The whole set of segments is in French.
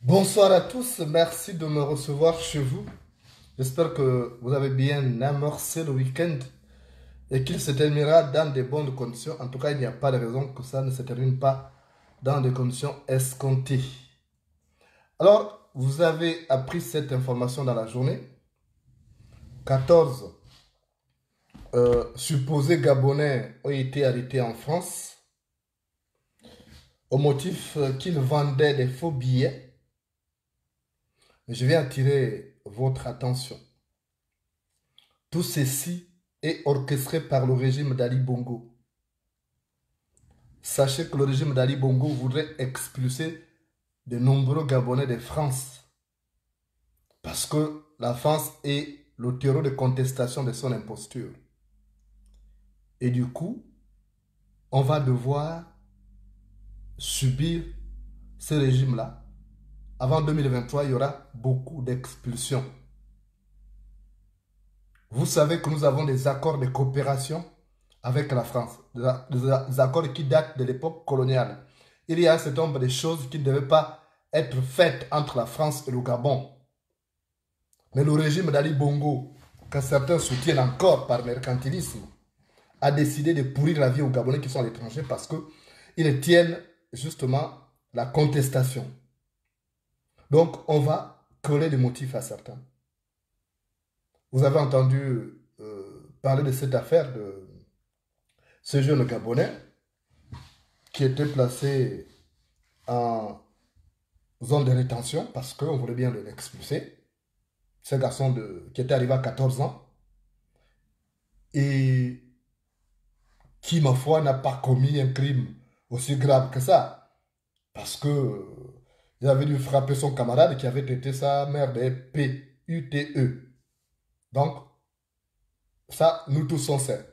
Bonsoir à tous, merci de me recevoir chez vous. J'espère que vous avez bien amorcé le week-end et qu'il se terminera dans de bonnes conditions. En tout cas, il n'y a pas de raison que ça ne se termine pas dans des conditions escomptées. Alors, vous avez appris cette information dans la journée. 14 supposés Gabonais ont été arrêtés en France au motif qu'ils vendaient des faux billets. Je vais attirer votre attention. Tout ceci est orchestré par le régime d'Ali Bongo. Sachez que le régime d'Ali Bongo voudrait expulser de nombreux Gabonais de France. Parce que la France est le terreau de contestation de son imposture. Et du coup, on va devoir subir ce régime-là. Avant 2023, il y aura beaucoup d'expulsions. Vous savez que nous avons des accords de coopération avec la France. Des accords qui datent de l'époque coloniale. Il y a un certain nombre de choses qui ne devaient pas être faites entre la France et le Gabon. Mais le régime d'Ali Bongo, que certains soutiennent encore par mercantilisme, a décidé de pourrir la vie aux Gabonais qui sont à l'étranger parce qu'ils tiennent justement la contestation. Donc, on va coller des motifs à certains. Vous avez entendu parler de cette affaire de ce jeune Gabonais qui était placé en zone de rétention parce qu'on voulait bien l'expulser. Ce garçon qui était arrivé à 14 ans et qui, ma foi, n'a pas commis un crime aussi grave que ça. Parce que il avait dû frapper son camarade qui avait traité sa mère de P-U-T-E. Donc, ça, nous tous on sait.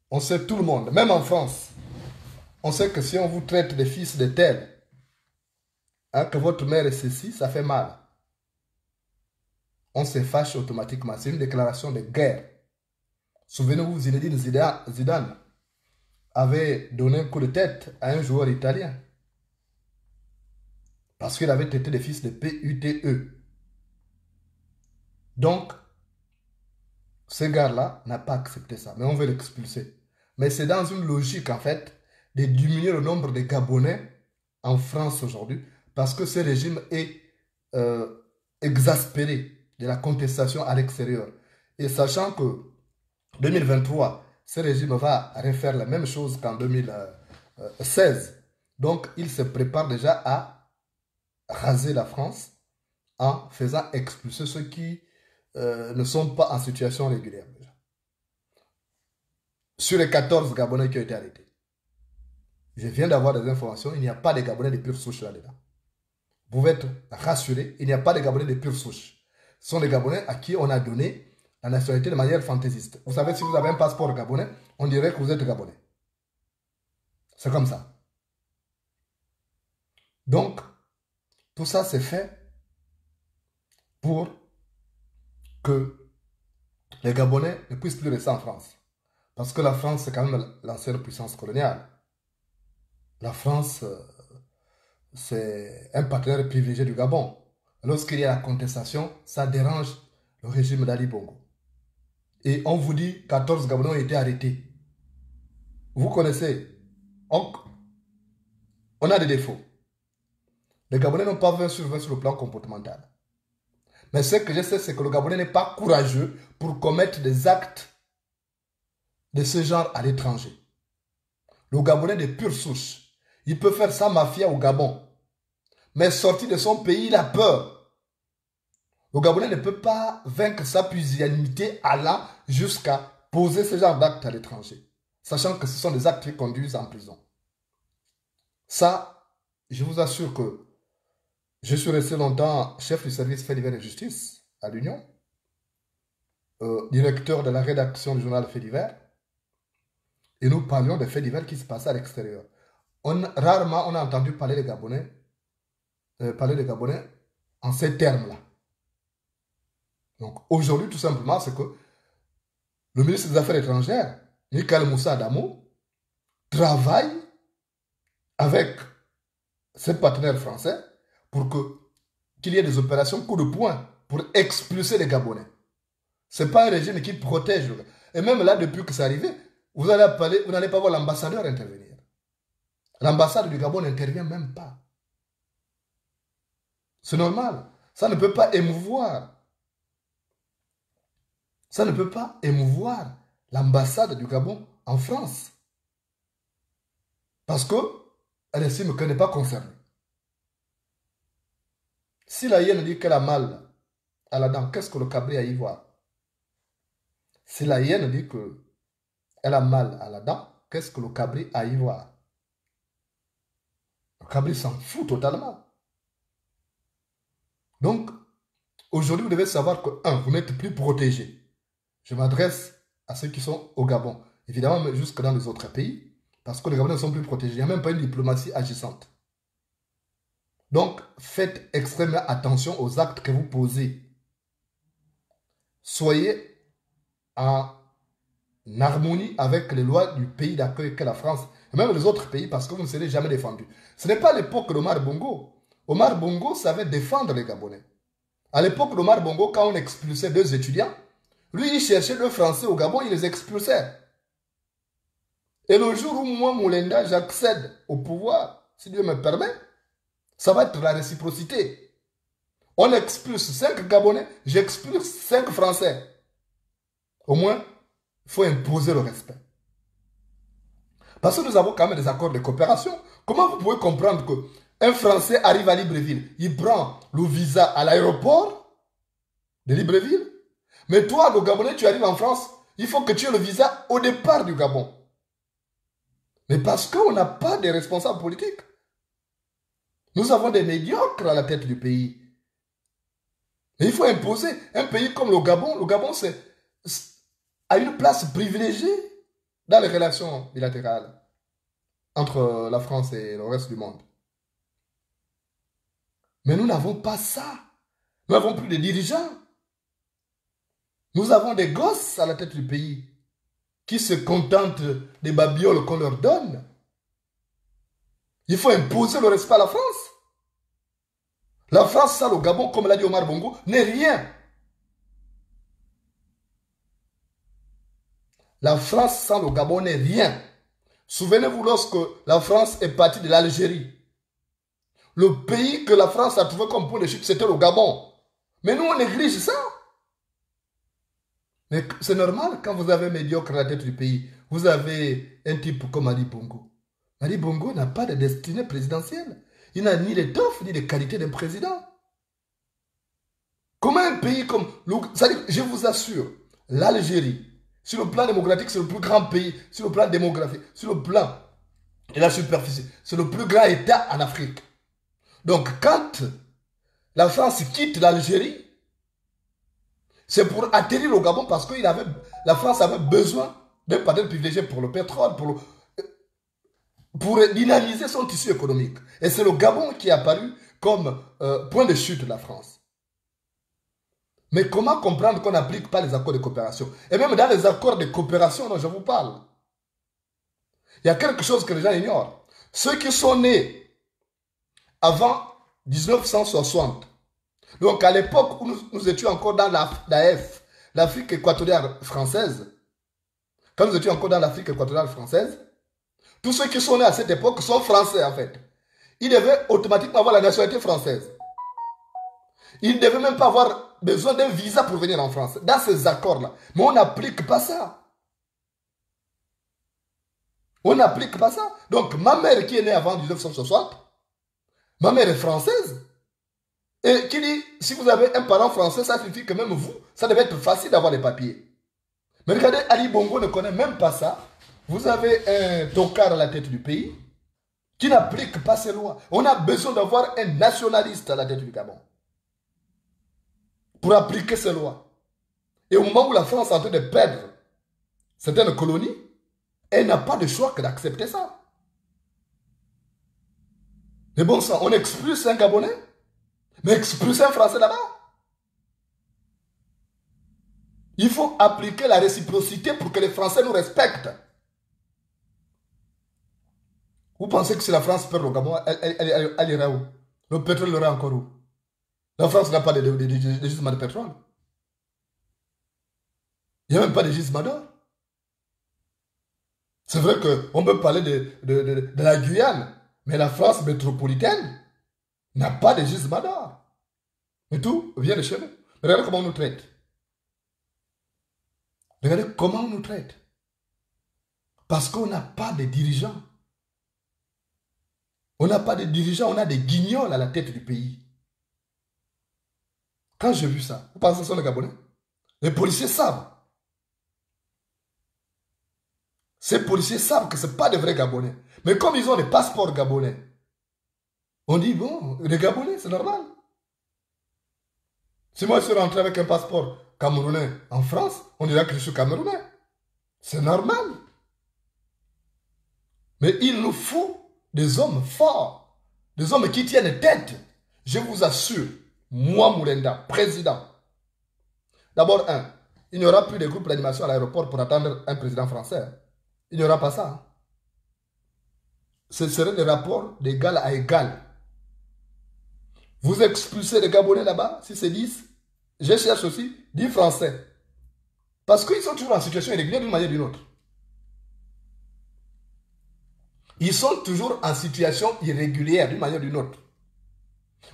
On sait tout le monde, même en France. On sait que si on vous traite de fils de tel, hein, que votre mère est ceci, ça fait mal. on se fâche automatiquement. C'est une déclaration de guerre. Souvenez-vous, Zinedine Zidane avait donné un coup de tête à un joueur italien parce qu'il avait traité des fils de PUTE. Donc, ce gars-là n'a pas accepté ça, mais on veut l'expulser. Mais c'est dans une logique, en fait, de diminuer le nombre de Gabonais en France aujourd'hui, parce que ce régime est exaspéré de la contestation à l'extérieur. Et sachant que 2023, ce régime va refaire la même chose qu'en 2016. Donc, il se prépare déjà à raser la France en faisant expulser ceux qui ne sont pas en situation régulière. Sur les 14 Gabonais qui ont été arrêtés, je viens d'avoir des informations, il n'y a pas de Gabonais de pure souche là-dedans. Vous pouvez être rassurés, il n'y a pas de Gabonais de pure souche. Ce sont des Gabonais à qui on a donné la nationalité de manière fantaisiste. Vous savez, si vous avez un passeport gabonais, on dirait que vous êtes Gabonais. C'est comme ça. Donc, tout ça c'est fait pour que les Gabonais ne puissent plus rester en France. Parce que la France, c'est quand même l'ancienne puissance coloniale. La France, c'est un partenaire privilégié du Gabon. Lorsqu'il y a la contestation, ça dérange le régime d'Ali Bongo. Et on vous dit 14 Gabonais ont été arrêtés. Vous connaissez. On a des défauts. Les Gabonais n'ont pas 20 sur 20 sur le plan comportemental. Mais ce que je sais, c'est que le Gabonais n'est pas courageux pour commettre des actes de ce genre à l'étranger. Le Gabonais de pure souche, il peut faire sa mafia au Gabon. Mais sorti de son pays, il a peur. Le Gabonais ne peut pas vaincre sa pusillanimité allant jusqu'à poser ce genre d'actes à l'étranger. Sachant que ce sont des actes qui conduisent en prison. Ça, je vous assure que je suis resté longtemps chef du service fait divers et justice à l'Union, directeur de la rédaction du journal Fait divers, et nous parlions des faits divers qui se passaient à l'extérieur. Rarement on a entendu parler des Gabonais en ces termes-là. Donc aujourd'hui, tout simplement, c'est que le ministre des Affaires étrangères, Michael Moussa Adamo, travaille avec ses partenaires français pour qu'il y ait des opérations coup de poing pour expulser les Gabonais. Ce n'est pas un régime qui protège. Et même là, depuis que c'est arrivé, vous n'allez pas voir l'ambassadeur intervenir. L'ambassade du Gabon n'intervient même pas. C'est normal. Ça ne peut pas émouvoir. Ça ne peut pas émouvoir l'ambassade du Gabon en France. Parce qu'elle estime qu'elle n'est pas concernée. Si la hyène dit qu'elle a mal à la dent, qu'est-ce que le cabri a à y voir? Si la hyène dit qu'elle a mal à la dent, qu'est-ce que le cabri a à y voir? Le cabri s'en fout totalement. Donc, aujourd'hui, vous devez savoir que, 1, vous n'êtes plus protégé. Je m'adresse à ceux qui sont au Gabon. Évidemment, mais jusque dans les autres pays, parce que les Gabonais ne sont plus protégés. Il n'y a même pas une diplomatie agissante. Donc, faites extrêmement attention aux actes que vous posez. Soyez en harmonie avec les lois du pays d'accueil qu'est la France, et même les autres pays, parce que vous ne serez jamais défendus. Ce n'est pas l'époque d'Omar Bongo. Omar Bongo savait défendre les Gabonais. À l'époque d'Omar Bongo, quand on expulsait 2 étudiants, lui, il cherchait 2 Français au Gabon, il les expulsait. Et le jour où moi, Moulenda, j'accède au pouvoir, si Dieu me permet, ça va être la réciprocité. On expulse 5 Gabonais, j'expulse 5 Français. Au moins, il faut imposer le respect. Parce que nous avons quand même des accords de coopération. Comment vous pouvez comprendre qu'un Français arrive à Libreville, il prend le visa à l'aéroport de Libreville, mais toi, le Gabonais, tu arrives en France, il faut que tu aies le visa au départ du Gabon. Mais parce qu'on n'a pas de responsables politiques. Nous avons des médiocres à la tête du pays. Et il faut imposer un pays comme le Gabon. Le Gabon a une place privilégiée dans les relations bilatérales entre la France et le reste du monde. Mais nous n'avons pas ça. Nous n'avons plus de dirigeants. Nous avons des gosses à la tête du pays qui se contentent des babioles qu'on leur donne. Il faut imposer le respect à la France. La France, ça, le Gabon, comme l'a dit Omar Bongo, n'est rien. La France sans le Gabon n'est rien. Souvenez-vous lorsque la France est partie de l'Algérie. Le pays que la France a trouvé comme point de chute, c'était le Gabon. Mais nous, on néglige ça. Mais c'est normal quand vous avez un médiocre à la tête du pays. Vous avez un type comme Ali Bongo. Ali Bongo n'a pas de destinée présidentielle. Il n'a ni l'étoffe ni les qualités d'un président. Comment un pays comme... Je vous assure, l'Algérie, sur le plan démocratique, c'est le plus grand pays. Sur le plan démographique, sur le plan de la superficie, c'est le plus grand État en Afrique. Donc quand la France quitte l'Algérie, c'est pour atterrir au Gabon parce que la France avait besoin d'un partenaire privilégié pour le pétrole, pour dynamiser son tissu économique. Et c'est le Gabon qui est apparu comme point de chute de la France. Mais comment comprendre qu'on n'applique pas les accords de coopération? Et même dans les accords de coopération dont je vous parle, il y a quelque chose que les gens ignorent. Ceux qui sont nés avant 1960, donc à l'époque où nous étions encore dans l'AF, l'Afrique équatoriale française, quand nous étions encore dans l'Afrique équatoriale française, tous ceux qui sont nés à cette époque sont français en fait. Ils devaient automatiquement avoir la nationalité française. Ils ne devaient même pas avoir besoin d'un visa pour venir en France, dans ces accords-là. Mais on n'applique pas ça. On n'applique pas ça. Donc ma mère qui est née avant 1960, ma mère est française. Et qui dit, si vous avez un parent français, ça signifie que même vous, ça devait être facile d'avoir les papiers. Mais regardez, Ali Bongo ne connaît même pas ça. Vous avez un tocard à la tête du pays qui n'applique pas ces lois. On a besoin d'avoir un nationaliste à la tête du Gabon pour appliquer ces lois. Et au moment où la France est en train de perdre certaines colonies, elle n'a pas de choix que d'accepter ça. Mais bon sang, on expulse un Gabonais, mais expulser un Français là-bas. Il faut appliquer la réciprocité pour que les Français nous respectent. Vous pensez que si la France perd le Gabon, elle ira où? Le pétrole ira encore où? La France n'a pas de gisement de pétrole. Il n'y a même pas de gisement d'or. C'est vrai qu'on peut parler de la Guyane, mais la France métropolitaine n'a pas de gisement d'or. Mais tout vient de chez nous. Regardez comment on nous traite. Regardez comment on nous traite. Parce qu'on n'a pas de dirigeants. On n'a pas de dirigeants, on a des guignols à la tête du pays. Quand j'ai vu ça, vous pensez que ce sont les Gabonais? Les policiers savent. Ces policiers savent que ce n'est pas de vrais Gabonais. Mais comme ils ont des passeports gabonais, on dit, bon, les Gabonais, c'est normal. Si moi je suis rentré avec un passeport camerounais en France, on dirait que je suis camerounais. C'est normal. Mais il nous faut des hommes forts, des hommes qui tiennent tête. Je vous assure, moi, Moulenda, président. D'abord, il n'y aura plus de groupes d'animation à l'aéroport pour attendre un président français. Il n'y aura pas ça. Ce serait des rapports d'égal à égal. Vous expulsez les Gabonais là-bas, si c'est 10, je cherche aussi 10 Français. Parce qu'ils sont toujours en situation irrégulière d'une manière ou d'une autre. Ils sont toujours en situation irrégulière d'une manière ou d'une autre.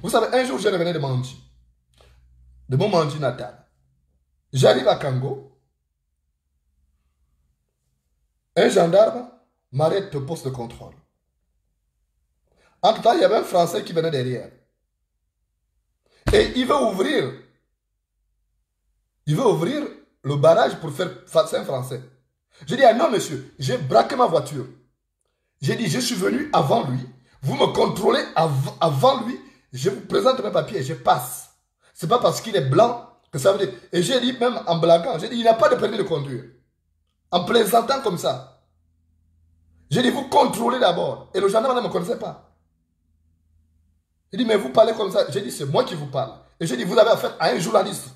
Vous savez, un jour, je revenais de Mandi, de mon Mandi natal. J'arrive à Kango. Un gendarme m'arrête au poste de contrôle. Entre temps, il y avait un Français qui venait derrière. Et il veut ouvrir le barrage pour faire face à un Français. Je dis, ah non monsieur, j'ai braqué ma voiture. J'ai dit, je suis venu avant lui. Vous me contrôlez avant lui. Je vous présente mes papiers et je passe. C'est pas parce qu'il est blanc que ça veut dire. Et j'ai dit, même en blaguant, j'ai dit, il n'a pas de permis de conduire. En plaisantant comme ça. J'ai dit, vous contrôlez d'abord. Et le gendarme ne me connaissait pas. Il dit, mais vous parlez comme ça. J'ai dit, c'est moi qui vous parle. Et j'ai dit, vous avez affaire à un journaliste.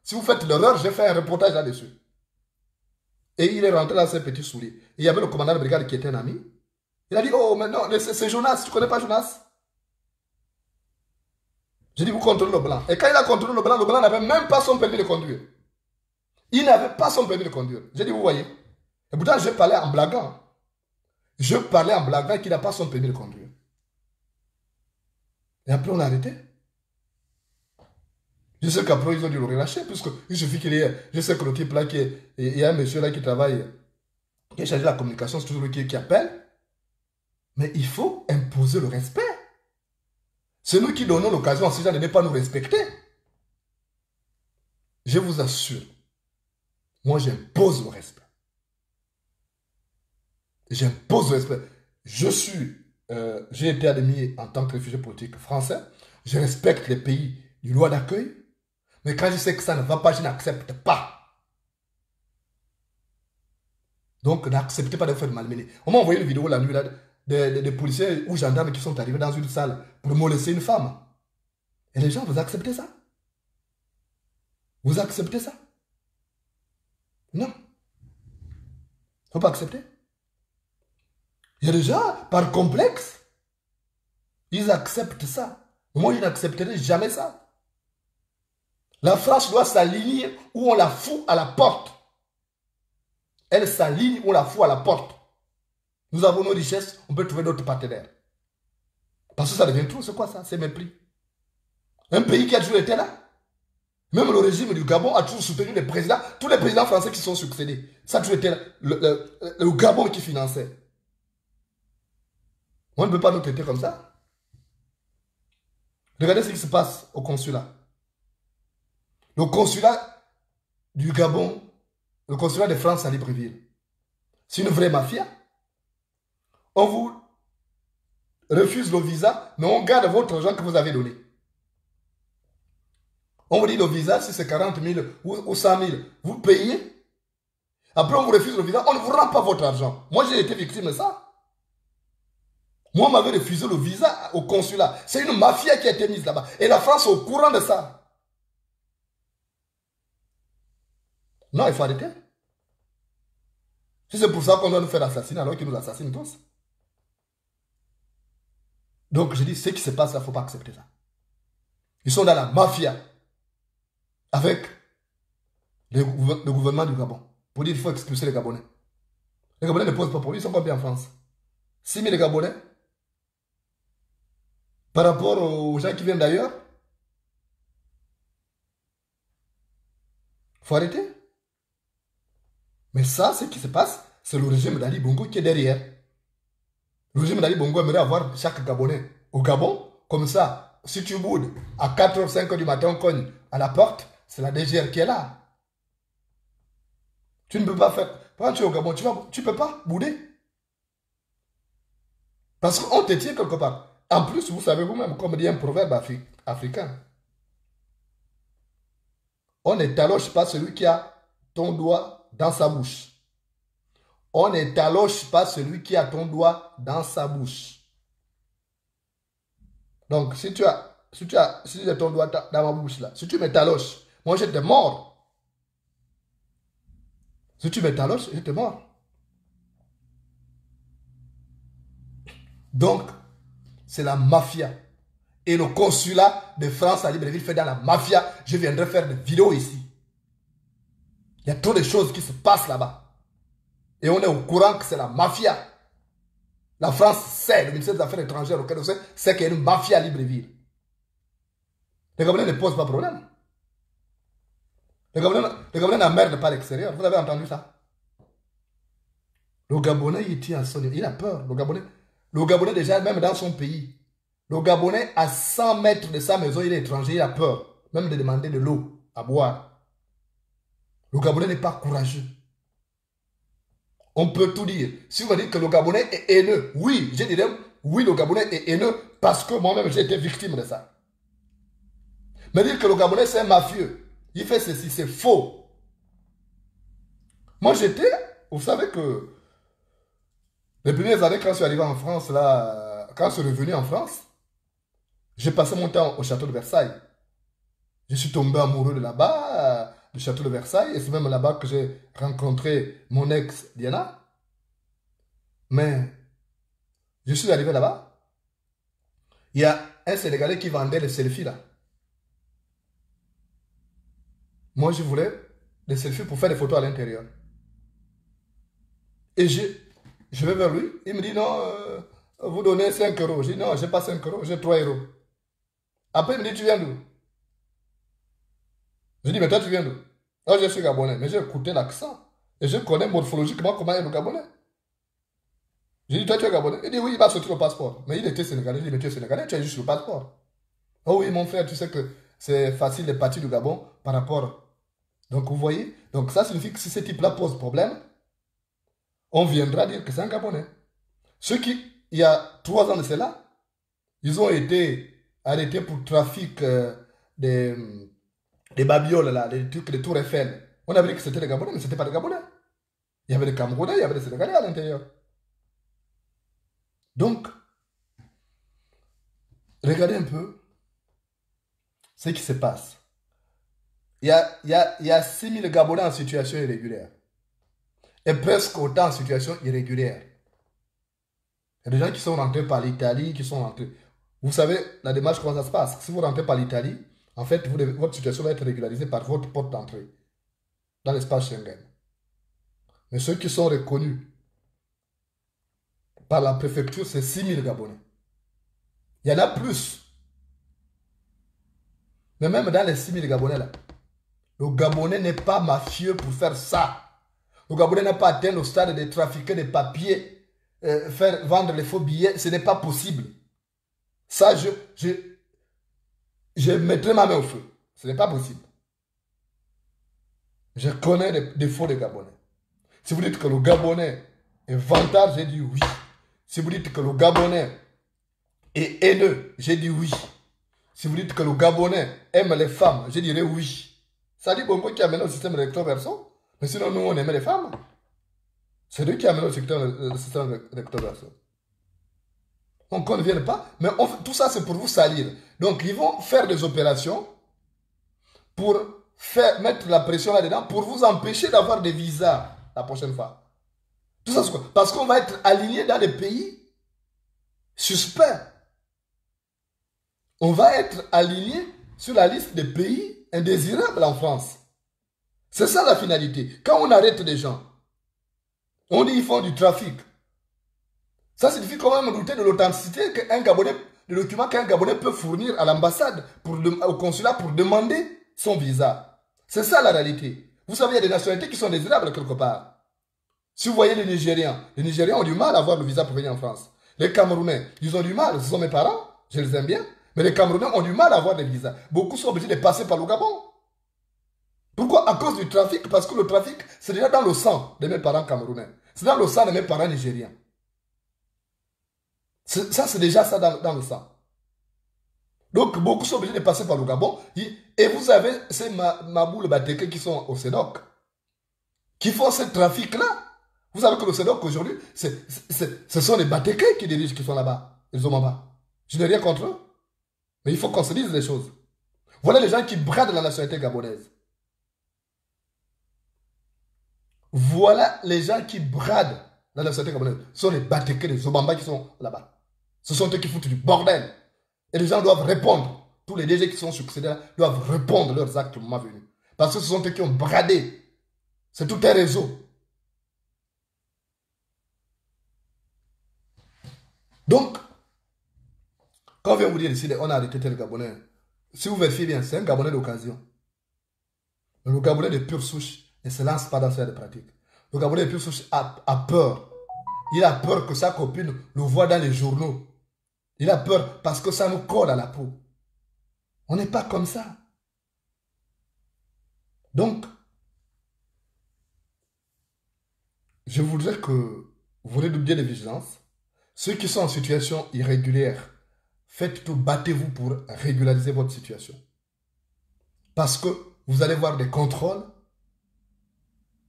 Si vous faites l'erreur, j'ai fait un reportage là-dessus. Et il est rentré dans ses petits souliers. Et il y avait le commandant de brigade qui était un ami. Il a dit, oh, mais non, c'est Jonas, tu ne connais pas Jonas? J'ai dit, vous contrôlez le blanc. Et quand il a contrôlé le blanc n'avait même pas son permis de conduire. Il n'avait pas son permis de conduire. J'ai dit, vous voyez. Et pourtant, je parlais en blaguant. Je parlais en blaguant qu'il n'a pas son permis de conduire. Et après, on l'a arrêté. Je sais qu'après, ils ont dû le relâcher, puisqu'il suffit qu'il y ait... Je sais que le type là, il y a un monsieur là qui travaille, qui est chargé de la communication, c'est toujours lui qui appelle. Mais il faut imposer le respect. C'est nous qui donnons l'occasion à ces gens de ne pas nous respecter. Je vous assure, moi j'impose le respect. J'impose le respect. J'ai été admis en tant que réfugié politique français. Je respecte les pays du droit d'accueil. Mais quand je sais que ça ne va pas, je n'accepte pas. Donc n'acceptez pas de faire malmener. On m'a envoyé une vidéo la nuit là, des policiers ou gendarmes qui sont arrivés dans une salle pour molester une femme. Et les gens, vous acceptez ça? Vous acceptez ça? Non. Il ne faut pas accepter. Il y a des gens, par complexe, ils acceptent ça. Moi, je n'accepterai jamais ça. La France doit s'aligner où on la fout à la porte. Elle s'aligne où on la fout à la porte. Nous avons nos richesses, on peut trouver d'autres partenaires. Parce que ça devient trop, c'est quoi ça? C'est mépris. Un pays qui a toujours été là. Même le régime du Gabon a toujours soutenu les présidents, tous les présidents français qui sont succédés. Ça a toujours été le Gabon qui finançait. On ne peut pas nous traiter comme ça. Regardez ce qui se passe au consulat. Le consulat du Gabon, le consulat de France à Libreville, c'est une vraie mafia. On vous refuse le visa, mais on garde votre argent que vous avez donné. On vous dit le visa, si c'est 40 000 ou 100 000, vous payez. Après, on vous refuse le visa, on ne vous rend pas votre argent. Moi, j'ai été victime de ça. Moi, on m'avait refusé le visa au consulat. C'est une mafia qui a été mise là-bas. Et la France est au courant de ça. Non, il faut arrêter. Si c'est pour ça qu'on doit nous faire assassiner, alors qu'ils nous assassinent tous. Donc, je dis, ce qui se passe là, il ne faut pas accepter ça. Ils sont dans la mafia. Avec le gouvernement du Gabon. Pour dire qu'il faut expulser les Gabonais. Les Gabonais ne posent pas pour lui, ils sont combien en France? 6 000 Gabonais. Par rapport aux gens qui viennent d'ailleurs. Il faut arrêter. Mais ça, ce qui se passe, c'est le régime d'Ali Bongo qui est derrière. Le régime d'Ali Bongo aimerait avoir chaque Gabonais au Gabon. Comme ça, si tu boudes, à 4 h 5 h du matin, on cogne à la porte, c'est la DGR qui est là. Tu ne peux pas faire... Quand tu es au Gabon, tu ne peux pas bouder. Parce qu'on te tient quelque part. En plus, vous savez vous-même, comme dit un proverbe africain, on ne taloche pas celui qui a ton doigt dans sa bouche. On ne taloche pas celui qui a ton doigt dans sa bouche. Donc, si tu as ton doigt dans ma bouche là, si tu me taloches, moi j'étais mort. Si tu me taloches, j'étais mort. Donc, c'est la mafia. Et le consulat de France à Libreville fait dans la mafia. Je viendrai faire des vidéos ici. Il y a trop de choses qui se passent là-bas. Et on est au courant que c'est la mafia. La France sait, le ministère des Affaires étrangères au Canada sait qu'il y a une mafia à Libreville. Les Gabonais ne posent pas de problème. Les Gabonais n'emmerdent pas l'extérieur. Vous avez entendu ça? Le Gabonais, il tient à son... Il a peur. Le Gabonais déjà, même dans son pays. Le Gabonais, à 100 mètres de sa maison, il est étranger, il a peur. Même de demander de l'eau à boire. Le Gabonais n'est pas courageux. On peut tout dire. Si vous me dites que le Gabonais est haineux, oui, je dirais, oui, le Gabonais est haineux parce que moi-même, j'ai été victime de ça. Mais dire que le Gabonais, c'est un mafieux, il fait ceci, c'est faux. Moi, vous savez que les premières années, quand je suis arrivé en France, là, quand je suis revenu en France, j'ai passé mon temps au château de Versailles. Je suis tombé amoureux de là-bas. du château de Versailles. Et c'est même là-bas que j'ai rencontré mon ex Diana. Mais je suis arrivé là-bas. Il y a un Sénégalais qui vendait les selfies là. Moi, je voulais des selfies pour faire des photos à l'intérieur. Et je vais vers lui. Il me dit non, vous donnez 5 euros. Je dis non, je n'ai pas 5 euros, j'ai 3 euros. Après, il me dit tu viens d'où? Je dis mais toi, tu viens d'où? Moi, je suis Gabonais, mais j'ai écouté l'accent. Et je connais morphologiquement comment est le Gabonais. J'ai dit, toi, tu es Gabonais? Il dit, oui, il va sortir le passeport. Mais il était Sénégalais. Je dis, mais tu es Sénégalais, tu as juste le passeport. Oh oui, mon frère, tu sais que c'est facile de partir du Gabon par rapport. Donc, vous voyez? Donc, ça signifie que si ce type-là pose problème, on viendra dire que c'est un Gabonais. Ceux qui, il y a 3 ans de cela, ils ont été arrêtés pour trafic des, des babioles, là, des trucs, des tours Eiffel. On avait dit que c'était des Gabonais, mais ce n'était pas des Gabonais. Il y avait des Camerounais, il y avait des Sénégalais à l'intérieur. Donc, regardez un peu ce qui se passe. Il y a 6 000 Gabonais en situation irrégulière. Et presque autant en situation irrégulière. Il y a des gens qui sont rentrés par l'Italie, qui sont rentrés. Vous savez, la démarche, comment ça se passe? Si vous rentrez par l'Italie, en fait, votre situation va être régularisée par votre porte d'entrée dans l'espace Schengen. Mais ceux qui sont reconnus par la préfecture, c'est 6 000 Gabonais. Il y en a plus. Mais même dans les 6 000 Gabonais, là, le Gabonais n'est pas mafieux pour faire ça. Le Gabonais n'a pas atteint le stade de trafiquer des papiers, faire vendre les faux billets. Ce n'est pas possible. Ça, je mettrai ma main au feu. Ce n'est pas possible. Je connais les défauts des Gabonais. Si vous dites que le Gabonais est vantard, j'ai dit oui. Si vous dites que le Gabonais est haineux, j'ai dit oui. Si vous dites que le Gabonais aime les femmes, je dirais oui. Ça dit Bongo qui a mené au système recto-verso. Mais sinon, nous, on aimait les femmes. C'est eux qui amènent le système recto-verso. Donc, on ne vient pas. Mais tout ça, c'est pour vous salir. Donc, ils vont faire des opérations pour mettre la pression là-dedans, pour vous empêcher d'avoir des visas la prochaine fois. Tout ça, c'est quoi? Parce qu'on va être aligné dans des pays suspects. On va être aligné sur la liste des pays indésirables en France. C'est ça la finalité. Quand on arrête des gens, on dit qu'ils font du trafic. Ça signifie quand même douter de l'authenticité qu'un Gabonais, le document qu'un Gabonais peut fournir à l'ambassade, au consulat pour demander son visa. C'est ça la réalité. Vous savez, il y a des nationalités qui sont désirables quelque part. Si vous voyez les Nigérians ont du mal à avoir le visa pour venir en France. Les Camerounais, ils ont du mal. Ce sont mes parents, je les aime bien. Mais les Camerounais ont du mal à avoir des visas. Beaucoup sont obligés de passer par le Gabon. Pourquoi? À cause du trafic. Parce que le trafic, c'est déjà dans le sang de mes parents camerounais. C'est dans le sang de mes parents nigériens. Ça, c'est déjà ça dans le sang. Donc, beaucoup sont obligés de passer par le Gabon. Et vous avez ces Maboule Bateke qui sont au SEDOC, qui font ce trafic-là. Vous savez que le SEDOC aujourd'hui, ce sont les Bateke qui dirigent, qui sont là-bas. Ils ont là-bas. Je n'ai rien contre eux. Mais il faut qu'on se dise les choses. Voilà les gens qui bradent la nationalité gabonaise. Voilà les gens qui bradent la nationalité gabonaise. Ce sont les Bateke, les Obamba qui sont là-bas. Ce sont eux qui foutent du bordel. Et les gens doivent répondre. Tous les DG qui sont succédés là doivent répondre leurs actes au moment venu. Parce que ce sont eux qui ont bradé. C'est tout un réseau. Donc, quand on vient vous dire ici, on a arrêté tel Gabonais, si vous vérifiez bien, c'est un Gabonais d'occasion. Le Gabonais de pure souche ne se lance pas dans cette pratique. Le Gabonais de pure souche a peur. Il a peur que sa copine le voie dans les journaux. Il a peur parce que ça nous colle à la peau. On n'est pas comme ça. Donc, je voudrais que vous redoubliez de vigilance. Ceux qui sont en situation irrégulière, faites tout, battez-vous pour régulariser votre situation. Parce que vous allez voir des contrôles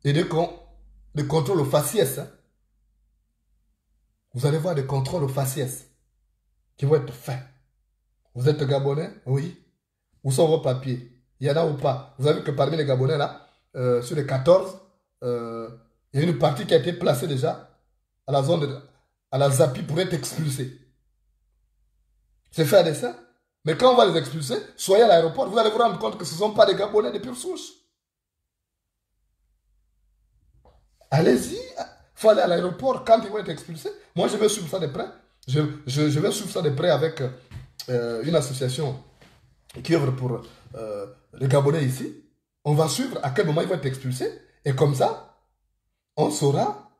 et des contrôles au faciès. Hein. Vous allez voir des contrôles au faciès qui vont être faits. Vous êtes Gabonais? Oui. Où sont vos papiers? il y en a ou pas. Vous avez vu que parmi les Gabonais, là, sur les 14, il y a une partie qui a été placée déjà à la zone à la ZAPI pour être expulsée. C'est fait à dessein. Mais quand on va les expulser, soyez à l'aéroport, vous allez vous rendre compte que ce ne sont pas des Gabonais de pure souche. Allez-y, il faut aller à l'aéroport quand ils vont être expulsés. Moi, je vais suivre ça de près. Je vais suivre ça de près avec une association qui œuvre pour les Gabonais ici. On va suivre à quel moment ils vont être expulsés. Et comme ça, on saura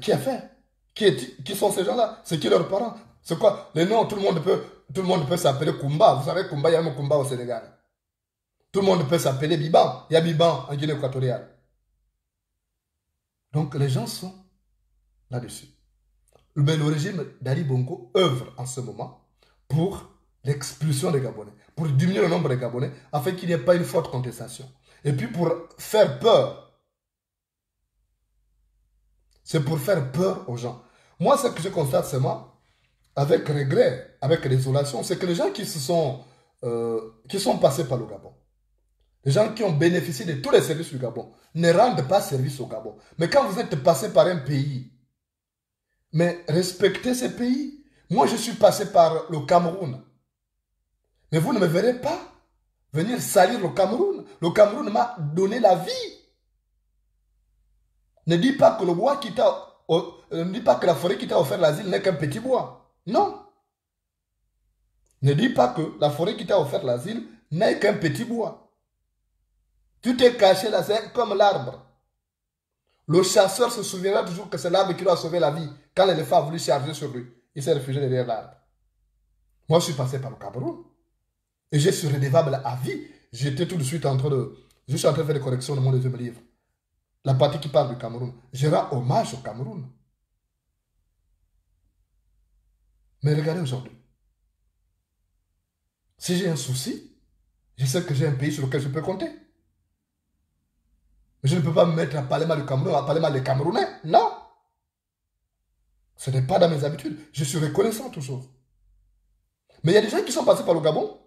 qui a fait. Qui sont ces gens-là? C'est qui leurs parents? C'est quoi? Les noms, tout le monde peut s'appeler Kumba. Vous savez, Kumba, il y a un Kumba au Sénégal. Tout le monde peut s'appeler Biban. Il y a Biban en Guinée équatoriale. Donc les gens sont là-dessus. Mais le régime d'Ali Bongo œuvre en ce moment pour l'expulsion des Gabonais, pour diminuer le nombre de Gabonais, afin qu'il n'y ait pas une forte contestation. Et puis pour faire peur. C'est pour faire peur aux gens. Moi, ce que je constate seulement, avec regret, avec désolation, c'est que les gens qui sont passés par le Gabon, les gens qui ont bénéficié de tous les services du Gabon, ne rendent pas service au Gabon. Mais quand vous êtes passé par un pays, mais respectez ces pays. Moi, je suis passé par le Cameroun. Mais vous ne me verrez pas venir salir le Cameroun. Le Cameroun m'a donné la vie. Ne dis pas que le bois qui t'a... Ne dis pas que la forêt qui t'a offert l'asile n'est qu'un petit bois. Non. Ne dis pas que la forêt qui t'a offert l'asile n'est qu'un petit bois. Tu t'es caché là, c'est comme l'arbre. Le chasseur se souviendra toujours que c'est l'arbre qui lui a sauvé la vie. Quand l'éléphant a voulu charger sur lui, il s'est réfugié derrière l'arbre. Moi, je suis passé par le Cameroun. Et je suis redevable à vie. J'étais tout de suite en train de... Je suis en train de faire des corrections de mon deuxième livre. La partie qui parle du Cameroun. Je rends hommage au Cameroun. Mais regardez aujourd'hui. Si j'ai un souci, je sais que j'ai un pays sur lequel je peux compter. Mais je ne peux pas me mettre à parler mal du Cameroun, à parler mal des Camerounais. Non. Ce n'est pas dans mes habitudes. Je suis reconnaissant toujours. Mais il y a des gens qui sont passés par le Gabon,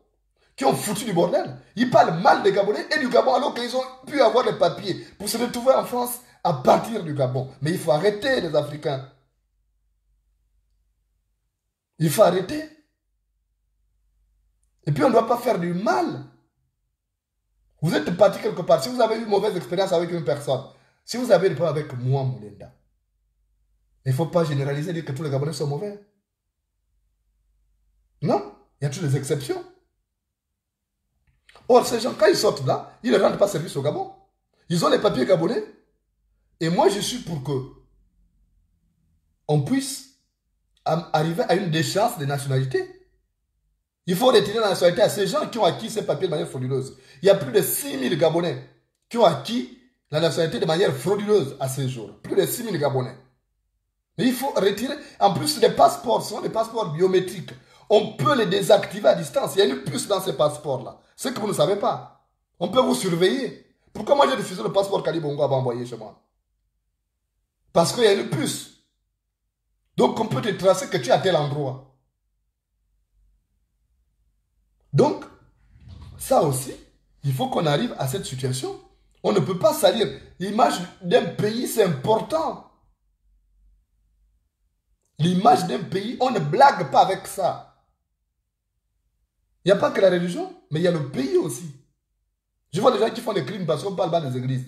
qui ont foutu du bordel. Ils parlent mal des Gabonais et du Gabon alors qu'ils ont pu avoir les papiers pour se retrouver en France à partir du Gabon. Mais il faut arrêter les Africains. Il faut arrêter. Et puis on ne doit pas faire du mal. Vous êtes parti quelque part. Si vous avez eu une mauvaise expérience avec une personne, si vous avez des problèmes avec moi, Moulenda, il ne faut pas généraliser et dire que tous les Gabonais sont mauvais. Non, il y a toujours des exceptions. Or, ces gens, quand ils sortent là, ils ne rendent pas service au Gabon. Ils ont les papiers gabonais. Et moi, je suis pour que on puisse arriver à une déchéance de nationalité. Il faut retirer la nationalité à ces gens qui ont acquis ces papiers de manière frauduleuse. Il y a plus de 6000 Gabonais qui ont acquis la nationalité de manière frauduleuse à ce jour. Plus de 6000 Gabonais. Mais il faut retirer. En plus, les passeports sont des passeports biométriques. On peut les désactiver à distance. Il y a une puce dans ces passeports-là. Ce que vous ne savez pas. On peut vous surveiller. Pourquoi moi j'ai refusé le passeport qu'Ali Bongo avait envoyé chez moi? Parce qu'il y a une puce. Donc on peut te tracer que tu es à tel endroit. Donc, ça aussi, il faut qu'on arrive à cette situation. On ne peut pas salir. L'image d'un pays, c'est important. L'image d'un pays, on ne blague pas avec ça. Il n'y a pas que la religion, mais il y a le pays aussi. Je vois des gens qui font des crimes parce qu'on parle pas des églises.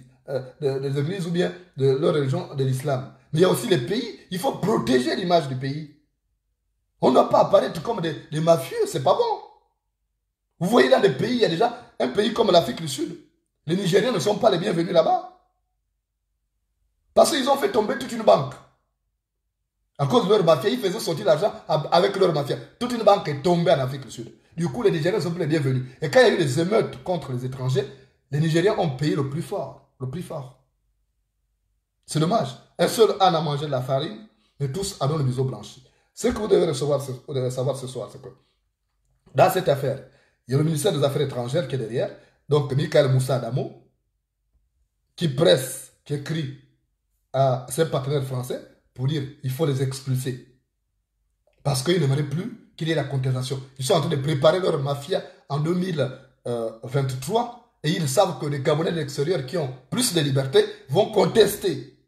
Des églises ou bien de leur religion, de l'islam. Mais il y a aussi les pays. Il faut protéger l'image du pays. On ne doit pas apparaître comme des mafieux, c'est pas bon. Vous voyez dans des pays, il y a déjà un pays comme l'Afrique du Sud. Les Nigériens ne sont pas les bienvenus là-bas. Parce qu'ils ont fait tomber toute une banque. À cause de leur mafia, ils faisaient sortir l'argent avec leur mafia. Toute une banque est tombée en Afrique du Sud. Du coup, les Nigériens ne sont plus les bienvenus. Et quand il y a eu des émeutes contre les étrangers, les Nigériens ont payé le plus fort. Le plus fort. C'est dommage. Un seul âne a mangé de la farine, mais tous en ont le museau blanchi. Ce que vous devez savoir ce soir, c'est que dans cette affaire, il y a le ministère des Affaires étrangères qui est derrière, donc Michael Moussa Adamo, qui presse, qui écrit à ses partenaires français pour dire qu'il faut les expulser. Parce qu'ils n'aimeraient plus qu'il y ait la contestation. Ils sont en train de préparer leur mafia en 2000, 23 et ils savent que les Gabonais de l'extérieur qui ont plus de liberté vont contester.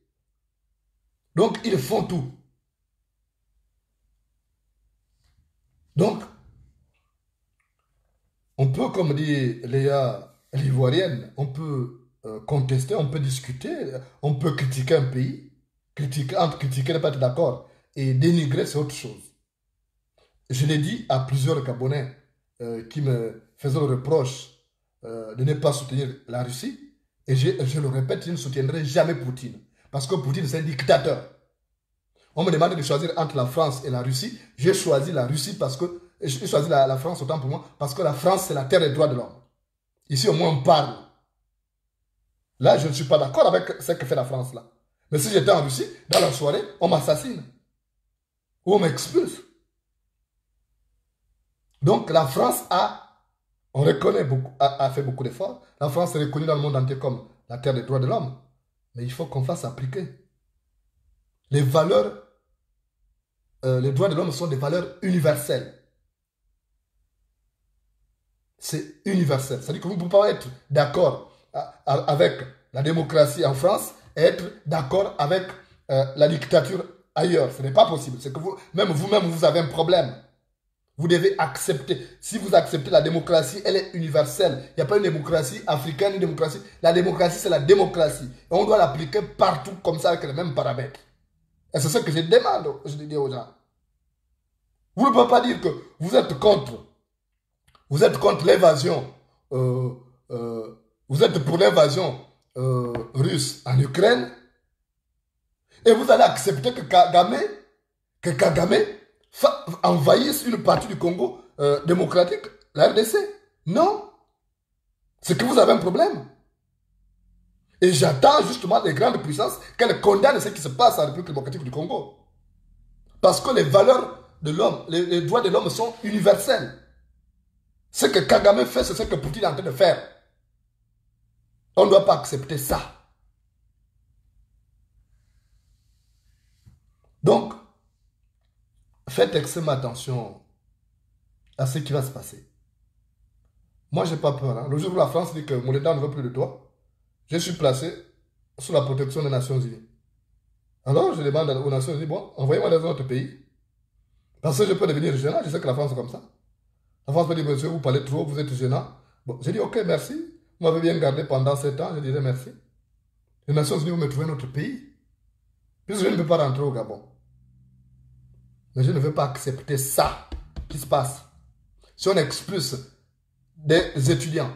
Donc, ils font tout. Donc, on peut, comme dit Léa l'Ivoirienne, on peut contester, on peut discuter, on peut critiquer un pays. Critiquer, entre critiquer, ne pas être d'accord et dénigrer, c'est autre chose. Je l'ai dit à plusieurs Gabonais qui me faisaient le reproche de ne pas soutenir la Russie. Et je le répète, je ne soutiendrai jamais Poutine. Parce que Poutine, c'est un dictateur. On me demande de choisir entre la France et la Russie. J'ai choisi la Russie parce que... J'ai choisi la France autant pour moi. Parce que la France, c'est la terre des droits de l'homme. Ici, au moins, on parle. Là, je ne suis pas d'accord avec ce que fait la France, là. Mais si j'étais en Russie, dans la soirée, on m'assassine. Ou on m'expulse. Donc, la France on reconnaît beaucoup, a fait beaucoup d'efforts. La France est reconnue dans le monde entier comme la terre des droits de l'homme. Mais il faut qu'on fasse appliquer. Les valeurs, les droits de l'homme sont des valeurs universelles. C'est universel. C'est-à-dire que vous ne pouvez pas être d'accord avec la démocratie en France et être d'accord avec la dictature ailleurs. Ce n'est pas possible. C'est que même vous-même, vous avez un problème. Vous devez accepter. Si vous acceptez la démocratie, elle est universelle. Il n'y a pas une démocratie africaine, une démocratie. La démocratie, c'est la démocratie. Et on doit l'appliquer partout comme ça avec les mêmes paramètres. Et c'est ce que je demande, je dis aux gens. Vous ne pouvez pas dire que vous êtes contre. Vous êtes contre l'évasion. Vous êtes pour l'évasion russe en Ukraine. Et vous allez accepter que Kagame envahisse une partie du Congo démocratique, la RDC. Non. C'est que vous avez un problème. Et j'attends justement des grandes puissances qu'elles condamnent ce qui se passe en République démocratique du Congo. Parce que les valeurs de l'homme, les droits de l'homme sont universels. Ce que Kagame fait, c'est ce que Poutine est en train de faire. On ne doit pas accepter ça. Donc, faites extrêmement attention à ce qui va se passer. Moi, je n'ai pas peur. Hein. Le jour où la France dit que mon État ne veut plus de toi, je suis placé sous la protection des Nations Unies. Alors, je demande aux Nations Unies, bon, envoyez-moi dans un autre pays. Parce que je peux devenir gênant, je sais que la France est comme ça. La France me dit, monsieur, vous parlez trop, vous êtes gênant. Bon, j'ai dit, ok, merci. Vous m'avez bien gardé pendant 7 ans, je dirais merci. Les Nations Unies, vous me trouvez un autre pays. Puisque je ne peux pas rentrer au Gabon. Mais je ne veux pas accepter ça qui se passe. Si on expulse des étudiants,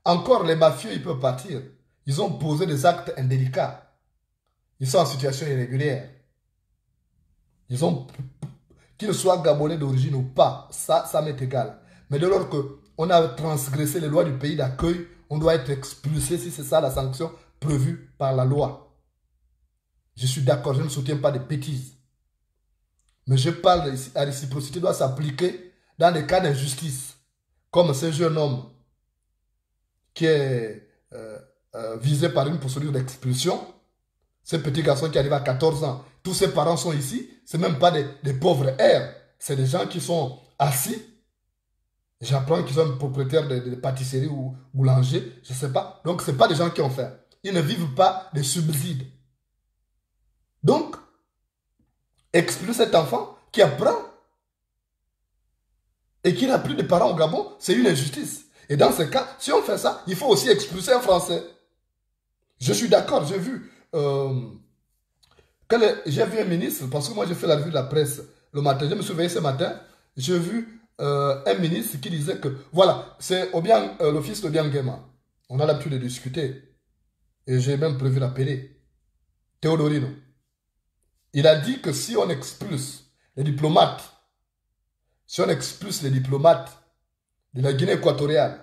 encore les mafieux, ils peuvent partir. Ils ont posé des actes indélicats. Ils sont en situation irrégulière. Ils ont, qu'ils soient gabonais d'origine ou pas, ça m'est égal. Mais dès lors qu'on a transgressé les lois du pays d'accueil, on doit être expulsé si c'est ça la sanction prévue par la loi. Je suis d'accord, je ne soutiens pas des bêtises. Mais je parle ici, la réciprocité doit s'appliquer dans des cas d'injustice. Comme ce jeune homme qui est visé par une procédure d'expulsion. Ce petit garçon qui arrive à 14 ans. Tous ses parents sont ici. Ce n'est même pas des pauvres airs. C'est des gens qui sont assis. J'apprends qu'ils sont propriétaires de pâtisseries ou boulangers. Je ne sais pas. Donc, ce n'est pas des gens qui ont faim. Ils ne vivent pas des subsides. Donc, expulser cet enfant qui apprend et qui n'a plus de parents au Gabon, c'est une injustice. Et dans ce cas, si on fait ça, il faut aussi expulser un Français. Je suis d'accord, j'ai vu... j'ai vu un ministre, parce que moi j'ai fait la revue de la presse le matin, je me suis réveillé ce matin, j'ai vu un ministre qui disait que, voilà, c'est l'office de Obiang Nguema. On a l'habitude de discuter. Et j'ai même prévu l'appeler. Théodorino. Il a dit que si on expulse les diplomates, si on expulse les diplomates de la Guinée équatoriale